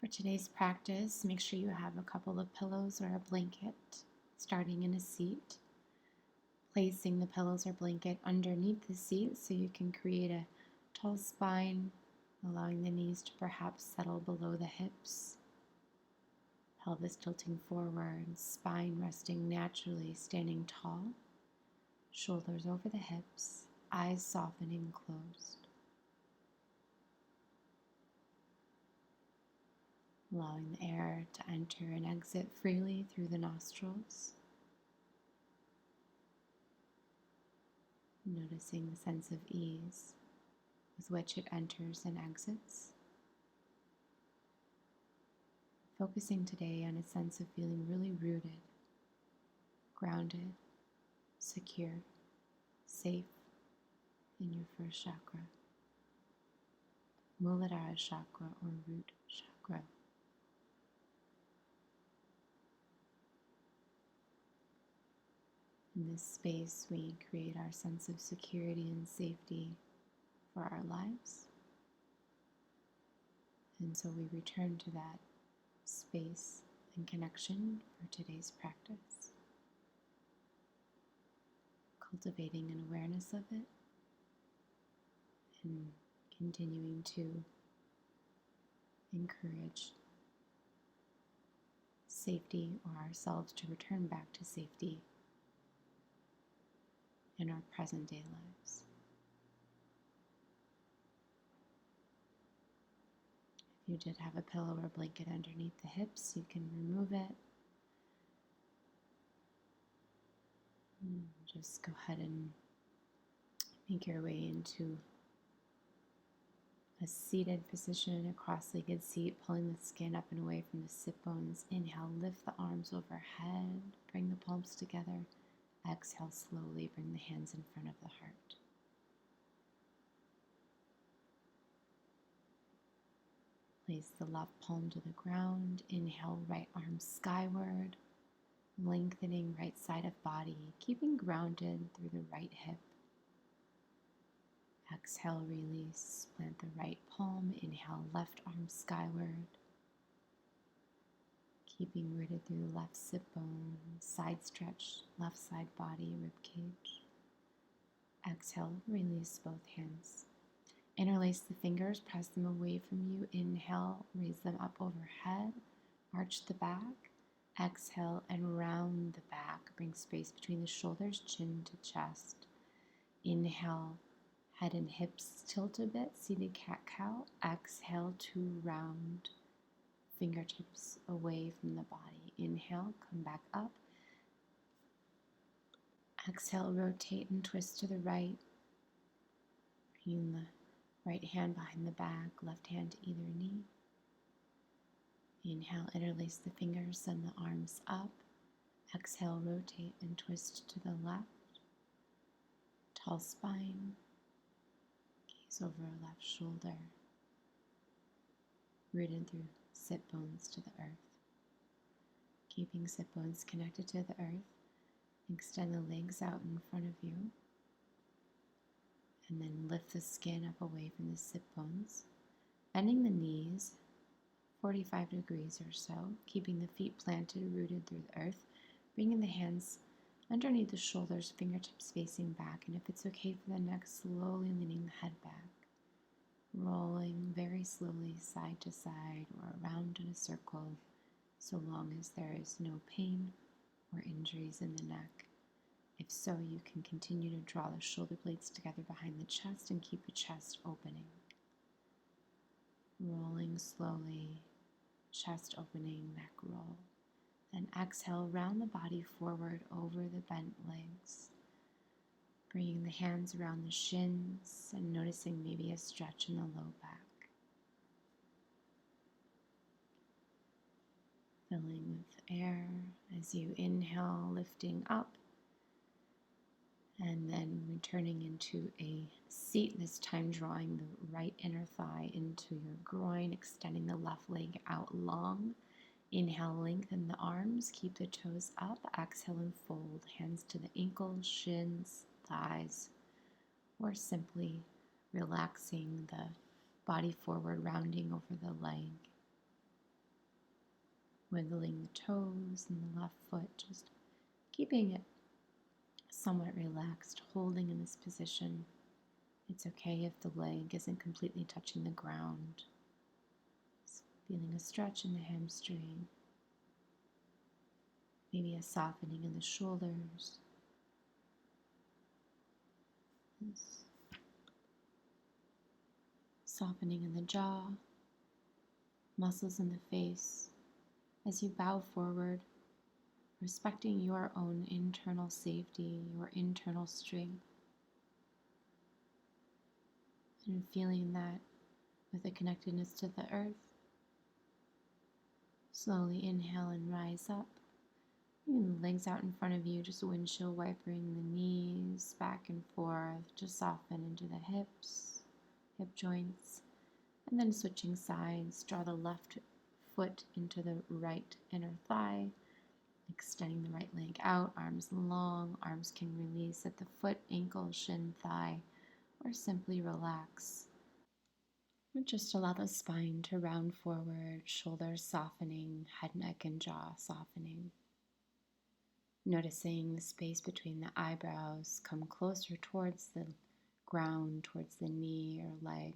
For today's practice, make sure you have a couple of pillows or a blanket, starting in a seat. Placing the pillows or blanket underneath the seat so you can create a tall spine, allowing the knees to perhaps settle below the hips. Pelvis tilting forward, spine resting naturally, standing tall, shoulders over the hips, eyes softening closed. Allowing the air to enter and exit freely through the nostrils. Noticing the sense of ease with which it enters and exits. Focusing today on a sense of feeling really rooted, grounded, secure, safe in your first chakra, Muladhara chakra or root chakra. In this space, we create our sense of security and safety for our lives. And so we return to that space and connection for today's practice. Cultivating an awareness of it and continuing to encourage safety or ourselves to return back to safety in our present day lives. If you did have a pillow or blanket underneath the hips, you can remove it. Just go ahead and make your way into a seated position, a cross-legged seat, pulling the skin up and away from the sit bones. Inhale, lift the arms overhead, bring the palms together. Exhale, slowly bring the hands in front of the heart. Place the left palm to the ground. Inhale, right arm skyward, lengthening right side of body, keeping grounded through the right hip. Exhale, release, plant the right palm. Inhale, left arm skyward, keeping rooted through the left sit bone, side stretch, left side body, rib cage. Exhale, release both hands. Interlace the fingers, press them away from you. Inhale, raise them up overhead, arch the back. Exhale and round the back. Bring space between the shoulders, chin to chest. Inhale, head and hips tilt a bit, seated cat-cow. Exhale to round, fingertips away from the body. Inhale, come back up. Exhale, rotate and twist to the right. Bringing the right hand behind the back, left hand to either knee. Inhale, interlace the fingers, send the arms up. Exhale, rotate and twist to the left. Tall spine. Gaze over left shoulder. Rooted through sit bones to the earth. Keeping sit bones connected to the earth. Extend the legs out in front of you. And then lift the skin up away from the sit bones. Bending the knees 45 degrees or so. Keeping the feet planted, rooted through the earth. Bringing the hands underneath the shoulders, fingertips facing back. And if it's okay for the neck, slowly leaning the head back. Rolling very slowly side to side or around in a circle, so long as there is no pain or injuries in the neck. If so, you can continue to draw the shoulder blades together behind the chest and keep the chest opening. Rolling slowly, chest opening, neck roll. Then exhale, round the body forward over the bent legs. Bringing the hands around the shins and noticing maybe a stretch in the low back. Filling with air as you inhale, lifting up. And then returning into a seat, this time drawing the right inner thigh into your groin, extending the left leg out long. Inhale, lengthen the arms, keep the toes up. Exhale and fold, hands to the ankles, shins, thighs, or simply relaxing the body forward, rounding over the leg. wiggling the toes and the left foot, just keeping it somewhat relaxed, holding in this position. It's okay if the leg isn't completely touching the ground. Just feeling a stretch in the hamstring, maybe a softening in the shoulders. Softening in the jaw, muscles in the face. As you bow forward, respecting your own internal safety, your internal strength, and feeling that with a connectedness to the earth. Slowly inhale and rise up. Bring the legs out in front of you, just windshield wipering the knees back and forth, just soften into the hips, hip joints, and then switching sides, draw the left foot into the right inner thigh, extending the right leg out, arms long, arms can release at the foot, ankle, shin, thigh, or simply relax. Or just allow the spine to round forward, shoulders softening, head, neck, and jaw softening. Noticing the space between the eyebrows come closer towards the ground, towards the knee or leg.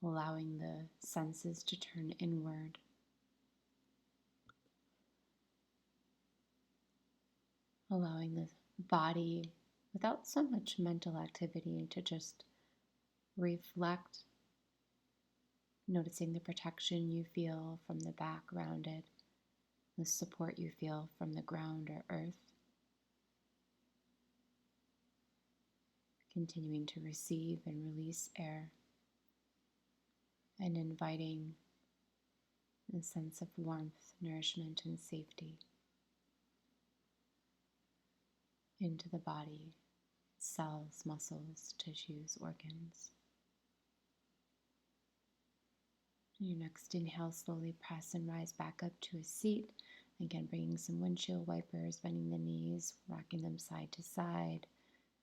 Allowing the senses to turn inward. Allowing the body, without so much mental activity, to just reflect. Noticing the protection you feel from the back rounded, the support you feel from the ground or earth. Continuing to receive and release air, and inviting a sense of warmth, nourishment, and safety into the body, cells, muscles, tissues, organs. On your next inhale, slowly press and rise back up to a seat. Again, bringing some windshield wipers, bending the knees, rocking them side to side,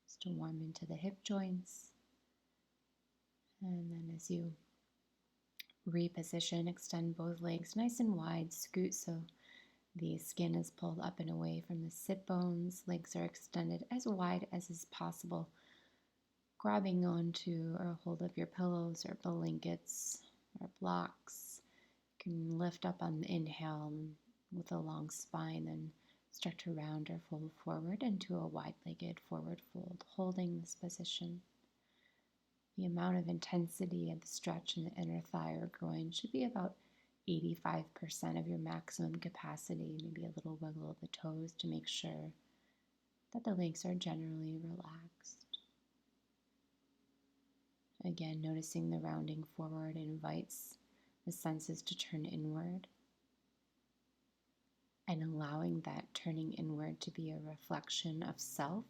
just to warm into the hip joints. And then as you reposition, extend both legs nice and wide, scoot so the skin is pulled up and away from the sit bones. Legs are extended as wide as is possible, grabbing onto or hold of your pillows or blankets or blocks. You can lift up on the inhale with a long spine and start to round or fold forward into a wide-legged forward fold, holding this position. The amount of intensity of the stretch in the inner thigh or groin should be about 85% of your maximum capacity, maybe a little wiggle of the toes to make sure that the legs are generally relaxed. Again, noticing the rounding forward invites the senses to turn inward, and allowing that turning inward to be a reflection of self,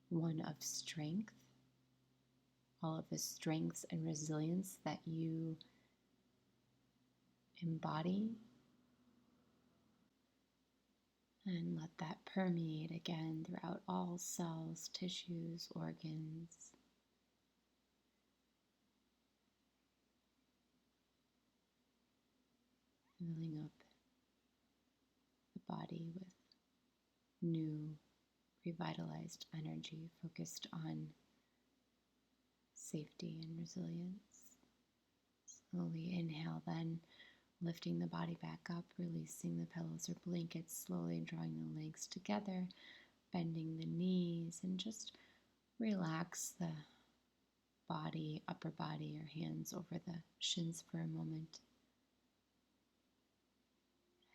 one of strength, all of the strengths and resilience that you embody. And let that permeate again throughout all cells, tissues, organs. Filling up the body with new, revitalized energy focused on safety and resilience. Slowly inhale, then lifting the body back up, releasing the pillows or blankets, slowly drawing the legs together, bending the knees, and just relax the body, upper body, or hands over the shins for a moment.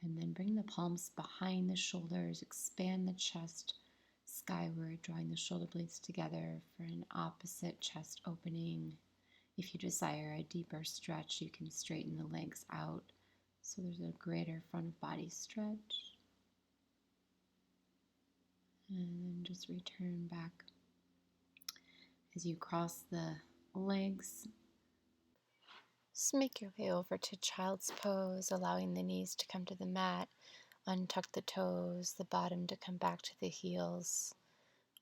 And then bring the palms behind the shoulders, expand the chest skyward, drawing the shoulder blades together for an opposite chest opening. If you desire a deeper stretch, you can straighten the legs out so there's a greater front of body stretch. And then just return back. As you cross the legs, just make your way over to child's pose, allowing the knees to come to the mat. Untuck the toes, the bottom to come back to the heels.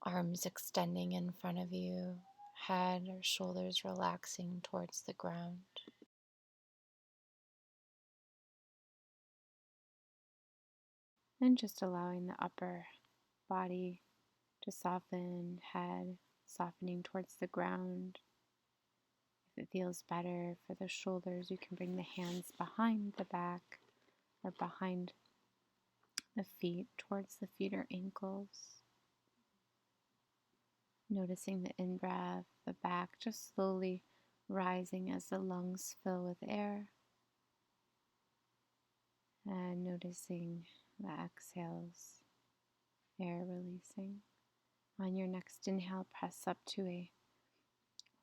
Arms extending in front of you, head or shoulders relaxing towards the ground. And just allowing the upper body to soften, head softening towards the ground. If it feels better for the shoulders, you can bring the hands behind the back or behind the feet, towards the feet or ankles. Noticing the in-breath, the back just slowly rising as the lungs fill with air. And noticing the exhales, air releasing. On your next inhale, press up to a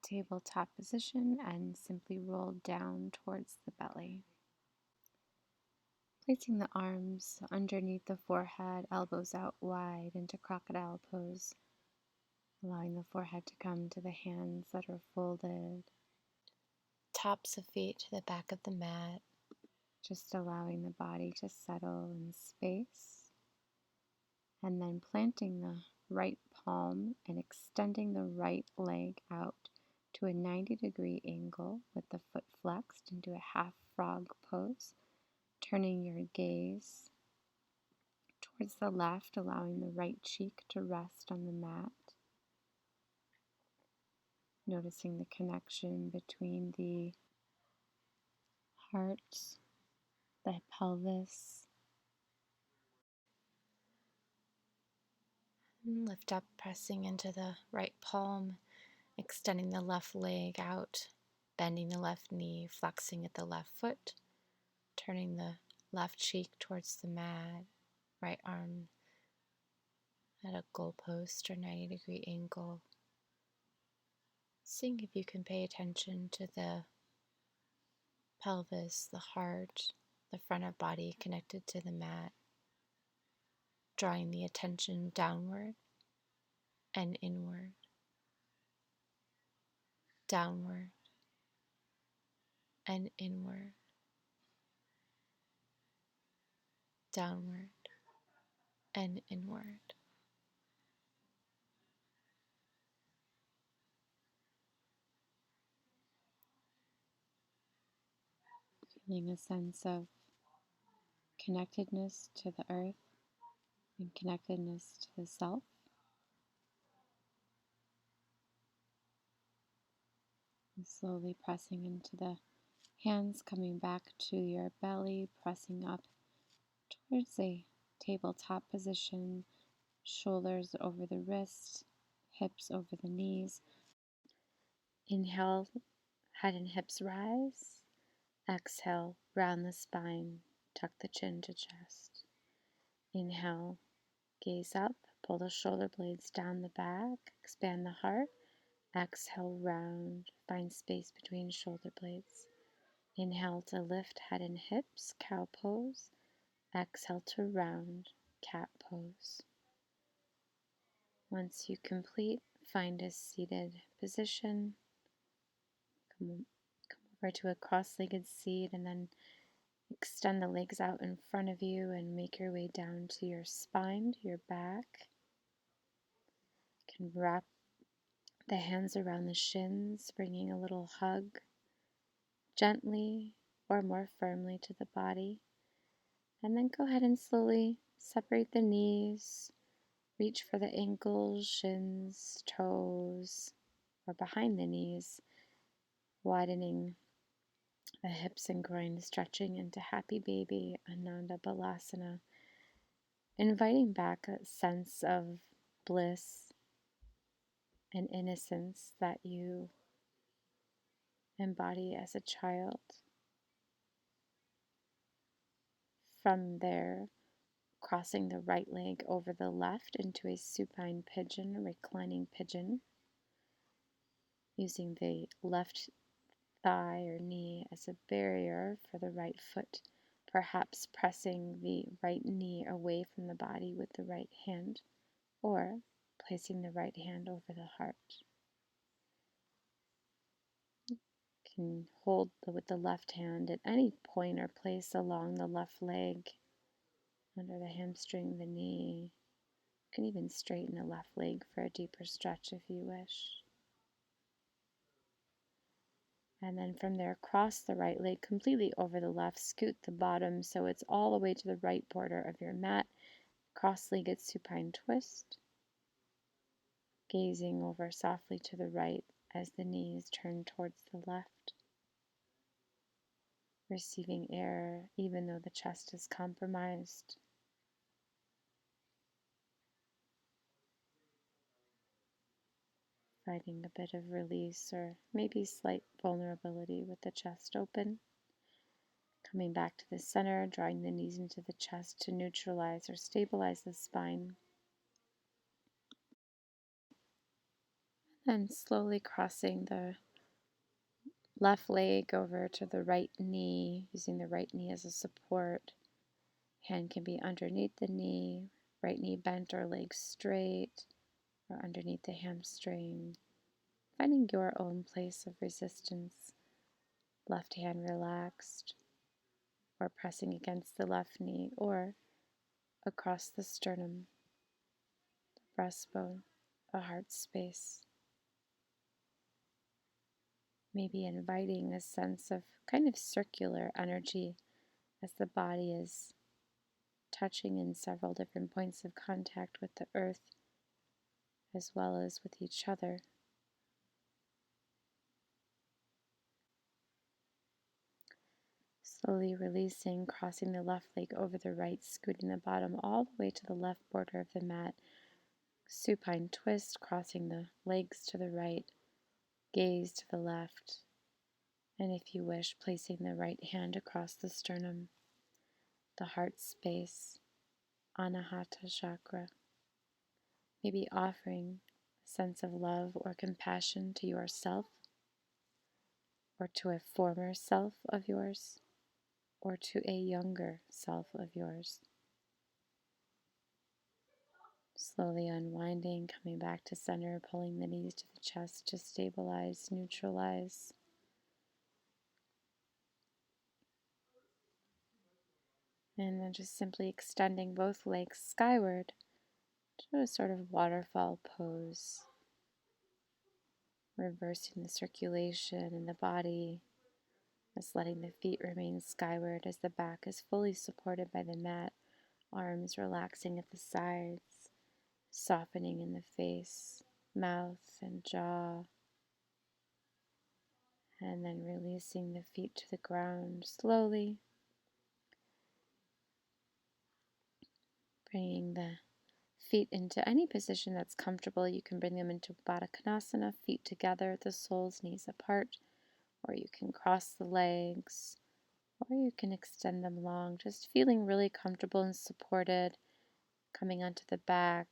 tabletop position and simply roll down towards the belly. Placing the arms underneath the forehead, elbows out wide into crocodile pose. Allowing the forehead to come to the hands that are folded. Tops of feet to the back of the mat. Just allowing the body to settle in space. And then planting the right palm and extending the right leg out to a 90-degree angle with the foot flexed into a half frog pose. Turning your gaze towards the left, allowing the right cheek to rest on the mat. Noticing the connection between the heart, the pelvis. And lift up, pressing into the right palm, extending the left leg out, bending the left knee, flexing at the left foot, turning the left cheek towards the mat, right arm at a goalpost or 90-degree angle. Seeing if you can pay attention to the pelvis, the heart, the front of body connected to the mat, drawing the attention downward and inward, downward and inward, downward and inward. Feeling a sense of connectedness to the earth and connectedness to the self. And slowly pressing into the hands, coming back to your belly, pressing up towards a tabletop position, shoulders over the wrists, hips over the knees. Inhale, head and hips rise. Exhale, round the spine, tuck the chin to chest. Inhale, gaze up, pull the shoulder blades down the back, expand the heart. Exhale, round, find space between shoulder blades. Inhale to lift head and hips, cow pose. Exhale to round, cat pose. Once you complete, find a seated position. Come over to a cross-legged seat and then extend the legs out in front of you and make your way down to your spine, to your back. You can wrap the hands around the shins, bringing a little hug gently or more firmly to the body. And then go ahead and slowly separate the knees, reach for the ankles, shins, toes, or behind the knees, widening the hips and groin, stretching into Happy Baby, Ananda Balasana, inviting back a sense of bliss and innocence that you embody as a child. From there, crossing the right leg over the left into a supine pigeon, a reclining pigeon, using the left thigh or knee as a barrier for the right foot, perhaps pressing the right knee away from the body with the right hand, or placing the right hand over the heart. You can hold with the left hand at any point or place along the left leg, under the hamstring, the knee. You can even straighten the left leg for a deeper stretch if you wish. And then from there, cross the right leg completely over the left, scoot the bottom so it's all the way to the right border of your mat. Cross-legged supine twist, gazing over softly to the right as the knees turn towards the left, receiving air even though the chest is compromised. Finding a bit of release or maybe slight vulnerability with the chest open. Coming back to the center, drawing the knees into the chest to neutralize or stabilize the spine. And slowly crossing the left leg over to the right knee, using the right knee as a support. Hand can be underneath the knee, right knee bent or leg straight, or underneath the hamstring. Finding your own place of resistance. Left hand relaxed, or pressing against the left knee, or across the sternum, the breastbone, the heart space. Maybe inviting a sense of kind of circular energy as the body is touching in several different points of contact with the earth as well as with each other. Slowly releasing, crossing the left leg over the right, scooting the bottom all the way to the left border of the mat. Supine twist, crossing the legs to the right, gaze to the left, and if you wish, placing the right hand across the sternum, the heart space, Anahata Chakra. Maybe offering a sense of love or compassion to yourself, or to a former self of yours, or to a younger self of yours. Slowly unwinding, coming back to center, pulling the knees to the chest to stabilize, neutralize. And then just simply extending both legs skyward to a sort of waterfall pose, reversing the circulation in the body, just letting the feet remain skyward as the back is fully supported by the mat, arms relaxing at the sides, softening in the face, mouth and jaw, and then releasing the feet to the ground slowly, bringing the feet into any position that's comfortable. You can bring them into Baddha Konasana, feet together, the soles, knees apart, or you can cross the legs, or you can extend them long, just feeling really comfortable and supported, coming onto the back,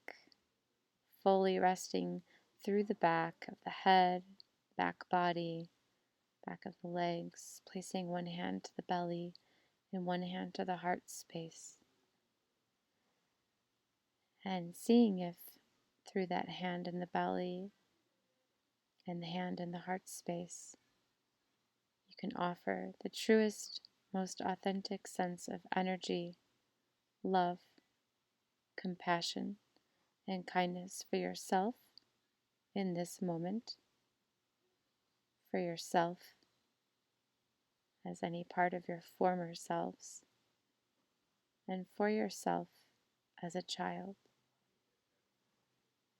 fully resting through the back of the head, back body, back of the legs, placing one hand to the belly and one hand to the heart space. And seeing if through that hand in the belly and the hand in the heart space, you can offer the truest, most authentic sense of energy, love, compassion, and kindness for yourself in this moment, for yourself as any part of your former selves, and for yourself as a child.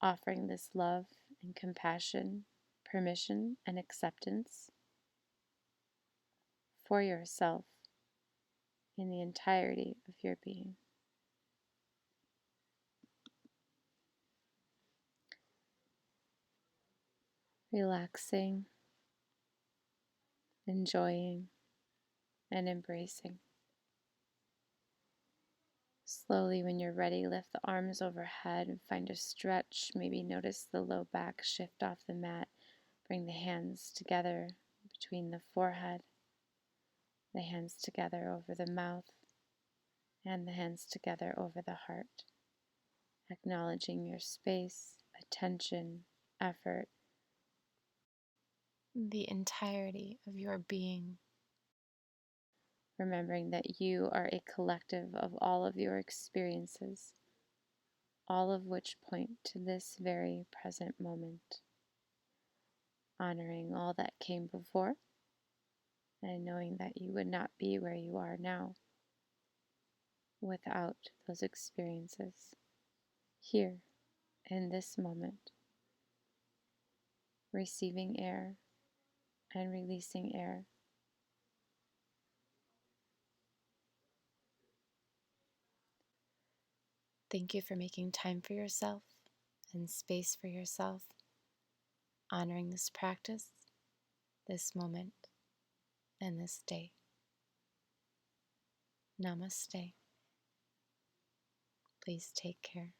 Offering this love and compassion, permission and acceptance for yourself in the entirety of your being. Relaxing, enjoying, and embracing. Slowly, when you're ready, lift the arms overhead and find a stretch. Maybe notice the low back shift off the mat. Bring the hands together between the forehead, the hands together over the mouth, and the hands together over the heart. Acknowledging your space, attention, effort, the entirety of your being. Remembering that you are a collective of all of your experiences, all of which point to this very present moment. Honoring all that came before and knowing that you would not be where you are now without those experiences. Here, in this moment, receiving air and releasing air. Thank you for making time for yourself and space for yourself, honoring this practice, this moment, and this day. Namaste. Please take care.